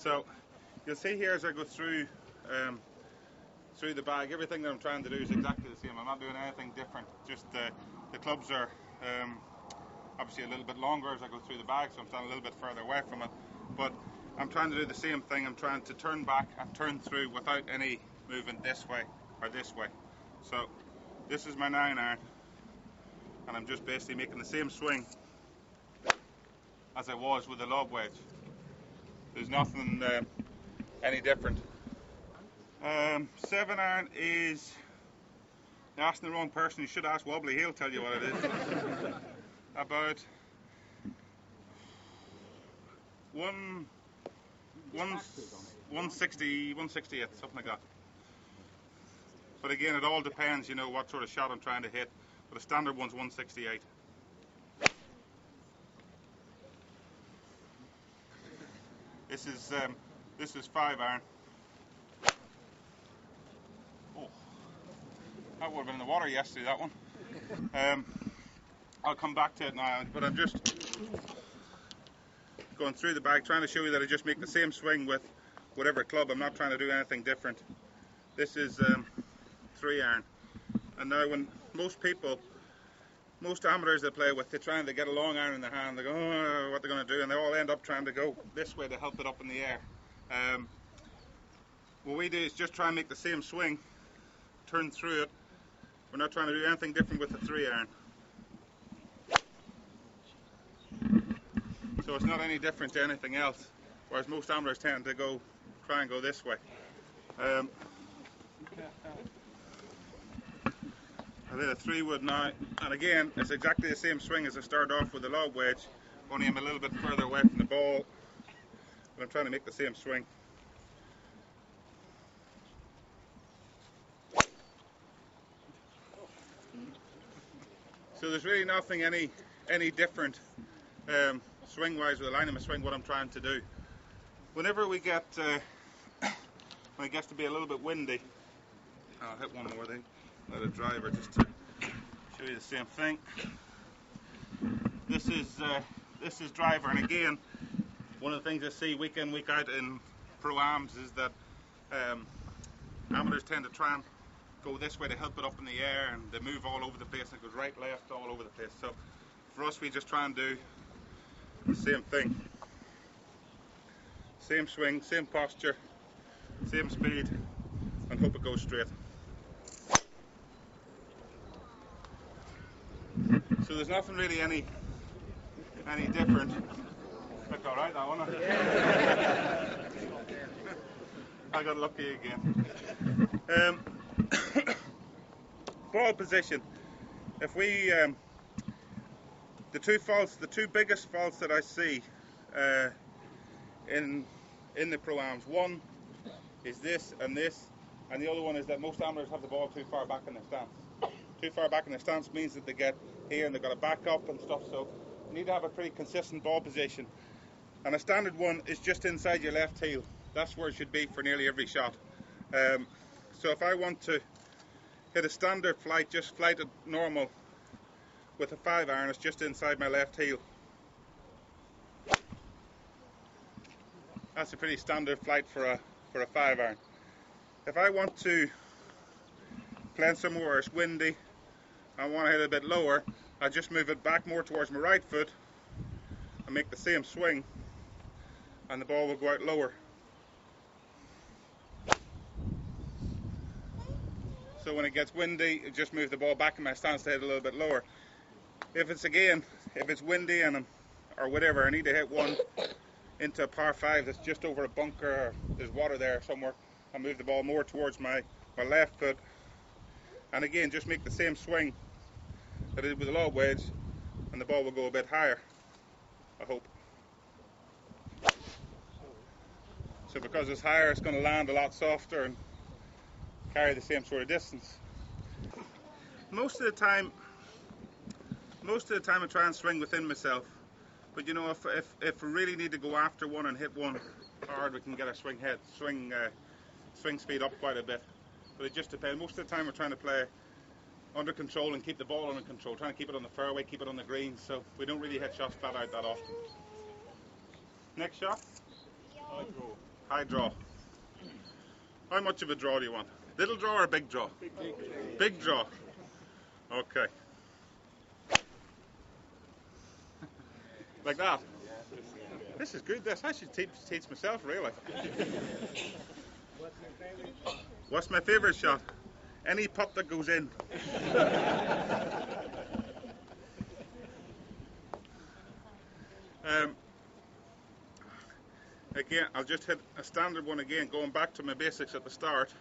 So you'll see here as I go through the bag, everything that I'm trying to do is exactly the same. I'm not doing anything different. Just the clubs are obviously a little bit longer as I go through the bag, so I'm standing a little bit further away from it. But I'm trying to do the same thing. I'm trying to turn back and turn through without any movement this way or this way. So this is my 9-iron, and I'm just basically making the same swing as I was with the lob wedge. There's nothing any different. 7-iron is, you're asking the wrong person. You should ask Wobbly, he'll tell you what it is. About 160, 168, something like that. But again, it all depends, you know, what sort of shot I'm trying to hit. But the standard one's 168. This is 5-iron. Oh, that would have been in the water yesterday, that one. I'll come back to it now, but I'm just going through the bag, trying to show you that I just make the same swing with whatever club. I'm not trying to do anything different. This is 3-iron. And now when most amateurs they play with, they're trying to get a long iron in their hand, they go, oh, what they're going to do, and they all end up trying to go this way to help it up in the air. What we do is just try and make the same swing, turn through it. We're not trying to do anything different with the 3-iron. So it's not any different to anything else, whereas most amateurs tend to try and go this way. I did a 3-wood now, and again, it's exactly the same swing as I started off with the lob wedge, only I'm a little bit further away from the ball, but I'm trying to make the same swing. So there's really nothing any different swing-wise with the line of my swing, what I'm trying to do. Whenever we get, when it gets to be a little bit windy, I'll hit one more thing. Let it driver just to show you the same thing. This is driver, and again, one of the things I see week in, week out in pro-ams is that amateurs tend to try and go this way to help it up in the air, and they move all over the place, and it goes right, left, all over the place. So for us, we just try and do the same thing. Same swing, same posture, same speed, and hope it goes straight. So there's nothing really any different. Looked alright, that one. I got lucky again. Ball position. If we the two biggest faults that I see in the pro-ams, one is this, and the other one is that most amateurs have the ball too far back in their stance. Too far back in their stance means that they get here and they've got to back up and stuff, so you need to have a pretty consistent ball position. And a standard one is just inside your left heel. That's where it should be for nearly every shot. So if I want to hit a standard flight, just flight it normal with a 5-iron, it's just inside my left heel. That's a pretty standard flight for a 5-iron. If I want to play somewhere where it's windy, I want to hit it a bit lower, I just move it back more towards my right foot and make the same swing, and the ball will go out lower. So when it gets windy, I just move the ball back in my stance to hit a little bit lower. If it's windy or whatever, I need to hit one into a par 5 that's just over a bunker, or there's water there somewhere, I move the ball more towards my left foot, and again just make the same swing that I did with the lob wedge, and the ball will go a bit higher, I hope. So because it's higher, it's going to land a lot softer and carry the same sort of distance. Most of the time I try and swing within myself, but you know, if we really need to go after one and hit one hard, we can get our swing speed up quite a bit. But it just depends. Most of the time we're trying to play under control and keep the ball under control, trying to keep it on the fairway, keep it on the green, so we don't really hit shots flat out that often. Next shot. High draw. How much of a draw do you want? Little draw or big draw? Big draw. Okay. Like that. This is good. This I should teach myself, really. What's my favourite shot? Any putt that goes in. Again, I'll just hit a standard one again, going back to my basics at the start,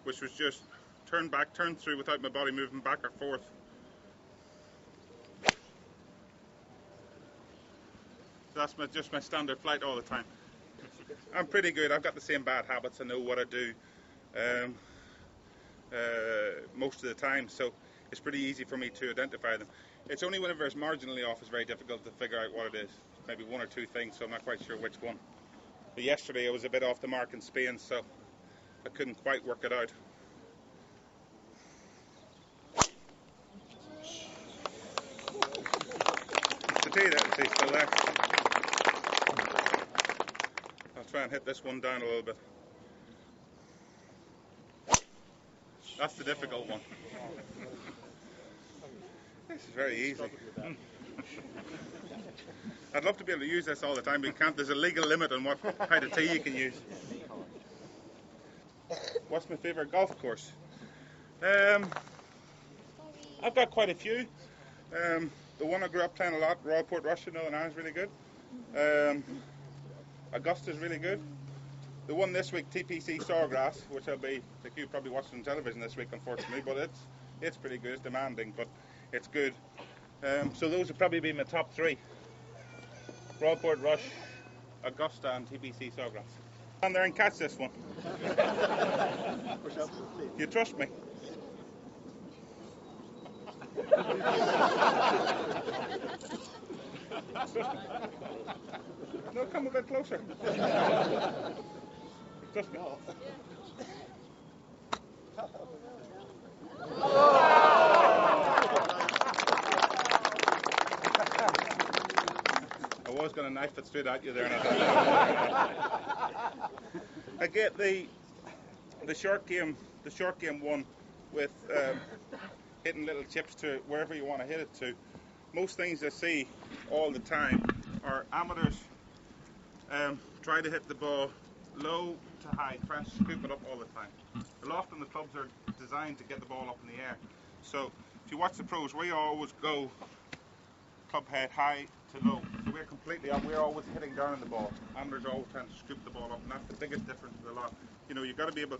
which was just turn back, turn through without my body moving back or forth. That's just my standard flight all the time. I'm pretty good. I've got the same bad habits. I know what I do most of the time, so it's pretty easy for me to identify them. It's only whenever it's marginally off is very difficult to figure out what it is. Maybe one or two things, so I'm not quite sure which one. But yesterday I was a bit off the mark in Spain, so I couldn't quite work it out. The tee there, see, still there. I'll try and hit this one down a little bit. That's the difficult one. This is very easy. I'd love to be able to use this all the time, but you can't. There's a legal limit on what height of tee you can use. What's my favourite golf course? I've got quite a few. The one I grew up playing a lot, Royal Port Russia, Northern Ireland, is really good. Augusta's really good. The one this week, TPC Sawgrass, which I'll be, like you probably watched on television this week, unfortunately, but it's pretty good. It's demanding, but it's good. So those would probably be my top three. Royal Port Rush, Augusta and TPC Sawgrass. Stand there and catch this one. You trust me? No, come a bit closer. Trust me. I was going to knife it straight at you there. I get the short game one with hitting little chips to wherever you want to hit it to. Most things I see all the time are amateurs try to hit the ball low to high, try and scoop it up all the time. Often the clubs are designed to get the ball up in the air. So if you watch the pros, we always go club head high to low. So we're completely up. We're always hitting down on the ball. Amateurs are always trying to scoop the ball up, and that's the biggest difference with a lot. You know, you've got to be able.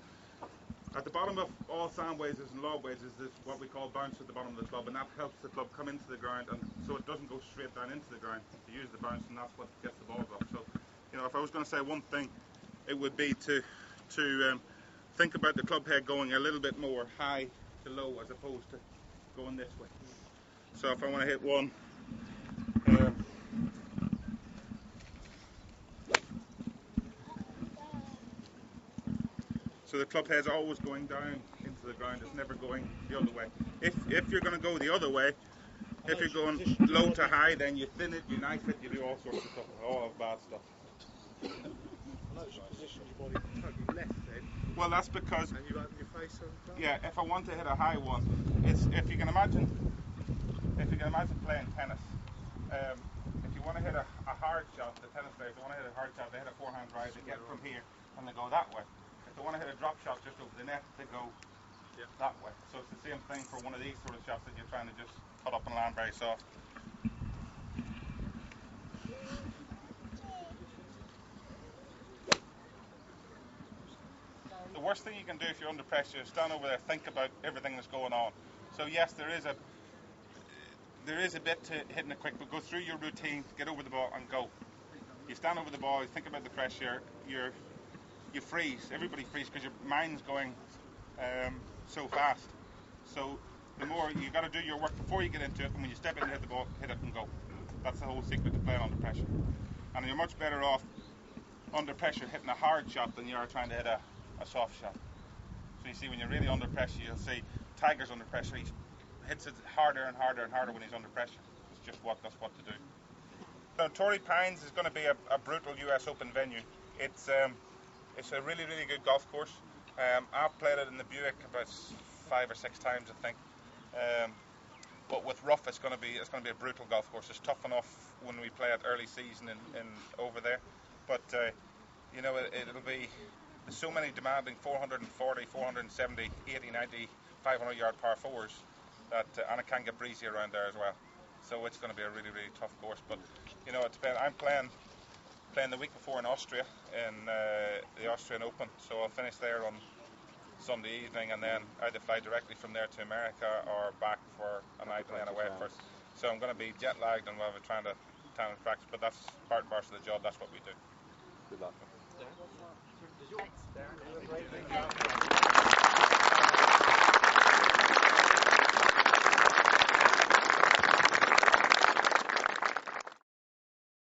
At the bottom of all sand wedges and lob wedges is what we call bounce at the bottom of the club, and that helps the club come into the ground, and so it doesn't go straight down into the ground. To use the bounce, and that's what gets the ball up. So, you know, if I was going to say one thing, it would be to think about the club head going a little bit more high to low as opposed to going this way. So if I want to hit one, so the club head's always going down into the ground. It's never going the other way. If you're going to go the other way, if you're going low to high, then you thin it, you knife it, you do all sorts of stuff, all of bad stuff. Well, that's because, yeah, if I want to hit a high one, it's if you can imagine playing tennis. If you want to hit a hard shot, the tennis players, if they want to hit a hard shot, they hit a forehand drive, they get from here and they go that way. If they want to hit a drop shot just over the net, they go that way. So it's the same thing for one of these sort of shots that you're trying to just cut up and land very soft. The worst thing you can do if you're under pressure is stand over there, think about everything that's going on. So yes, there is a bit to hitting it quick, but go through your routine, get over the ball and go. You stand over the ball, you think about the pressure, you freeze. Everybody freezes because your mind's going so fast. So the more you got to do your work before you get into it, and when you step in and hit the ball, hit it and go. That's the whole secret to playing under pressure. And you're much better off under pressure hitting a hard shot than you are trying to hit a soft shot. So you see, when you're really under pressure, you'll see Tiger's under pressure. He hits it harder and harder and harder when he's under pressure. It's just that's what to do. So Torrey Pines is going to be a brutal US Open venue. It's It's a really, really good golf course. I've played it in the Buick about 5 or 6 times, I think. But with rough, it's going to be a brutal golf course. It's tough enough when we play it early season in over there, but you know, it'll be. There's so many demanding 440, 470, 80, 90, 500 yard par fours that, and it can get breezy around there as well. So it's going to be a really, really tough course. But you know, I'm playing the week before in Austria in the Austrian Open. So I'll finish there on Sunday evening, and then either fly directly from there to America or back for a night and then away first. So I'm going to be jet lagged and we'll be trying to practice, but that's part and parcel of the job. That's what we do. Good luck. Thanks.